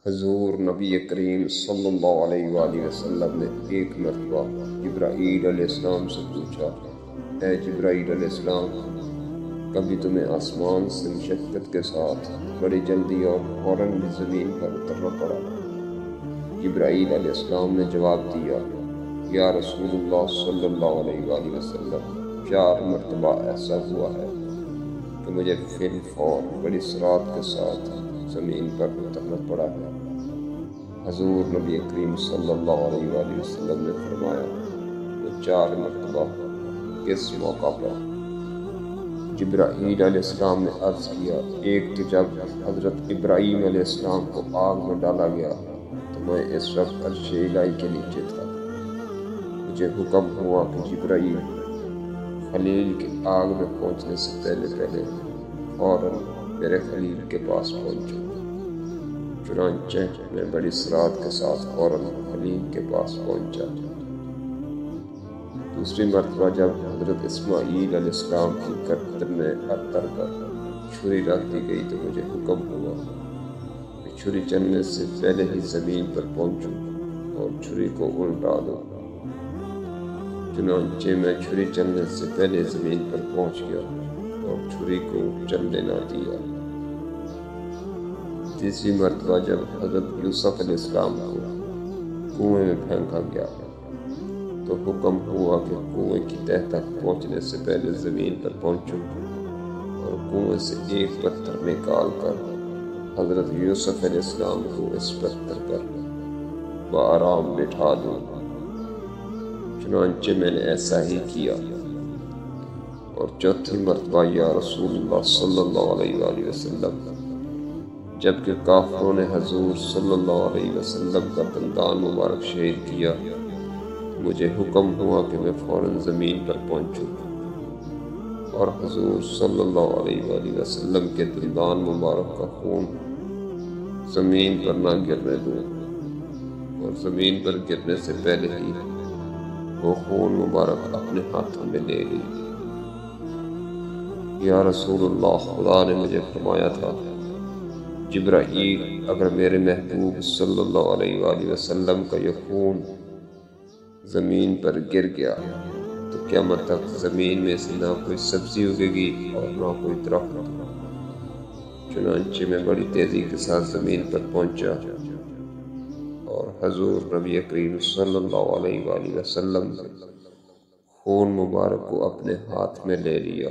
حضور نبی کریم صلی اللہ علیہ وآلہ وسلم نے ایک مرتبہ جبرائیل علیہ السلام سے پوچھا، اے جبرائیل علیہ السلام، کبھی تمہیں آسمان سے مشقت کے ساتھ بڑی جلدی اور فوراً بھی زمین پر اترنا پڑا؟ جبرائیل علیہ السلام نے جواب دیا، یا رسول اللہ صلی اللہ علیہ وآلہ وسلم، 4 مرتبہ ایسا ہوا ہے کہ مجھے فی الفور بڑی سرعت کے ساتھ زمین پر اترنا پڑا ہے۔ حضور نبی کریم صلی اللہ علیہ وآلہ وسلم نے فرمایا، وہ 4 مرتبہ کس موقع پر؟ جبرائیل علیہ السلام نے عرض کیا، ایک تو جب حضرت ابراہیم علیہ السلام کو آگ میں ڈالا گیا تو میں اس وقت عرش الہی کے نیچے تھا، مجھے حکم ہوا کہ جبرائیل خلیل کی آگ میں پہنچنے سے پہلے فوراً میرے خلیل کے پاس پہنچو۔ چنانچہ میں بڑی سرعت کے ساتھ فوراً خلیل کے پاس پہنچا۔ دوسری مرتبہ جب حضرت اسماعیل علیہ السلام کی گردن میں اتر کر چھری رکھ دی گئی تو مجھے حکم ہوا کہ چھری چلنے سے پہلے ہی زمین پر پہنچوں اور چھری کو الٹا دوں۔ چنانچہ میں چھری چلنے سے پہلے زمین پر پہنچ گیا اور چھری کو چلنے نہ دیا۔ تیسری مرتبہ جب حضرت یوسف علیہ السلام کو کنویں میں پھینکا گیا تو حکم ہوا کہ کنویں کی تہہ تک پہنچنے سے پہلے زمین پر پہنچوں اور کنویں سے ایک پتھر نکال کر حضرت یوسف علیہ السلام کو اس پتھر پر بآرام بٹھا دوں۔ چنانچہ میں نے ایسا ہی کیا۔ اور چوتھی مرتبہ یا رسول اللہ صلی اللہ علیہ وآلہ وسلم، جبکہ کافروں نے حضور صلی اللہ علیہ وسلم کا دندان مبارک شہید کیا، مجھے حکم ہوا کہ میں فوراً زمین پر پہنچوں اور حضور صلی اللہ علیہ وآلہ وسلم کے دندان مبارک کا خون زمین پر نہ گرنے دوں، اور زمین پر گرنے سے پہلے ہی وہ خون مبارک اپنے ہاتھوں میں لے لی۔ یا رسول اللہ، خدا نے مجھے فرمایا تھا، جبرائیل، اگر میرے محبوب صلی اللہ علیہ وآلہ وسلم کا یہ خون زمین پر گر گیا تو قیامت تک زمین میں سے نہ کوئی سبزی اگے گی اور نہ کوئی درخت۔ چنانچہ میں بڑی تیزی کے ساتھ زمین پر پہنچا اور حضور نبی کریم صلی اللہ علیہ وآلہ وسلم خون مبارک کو اپنے ہاتھ میں لے لیا۔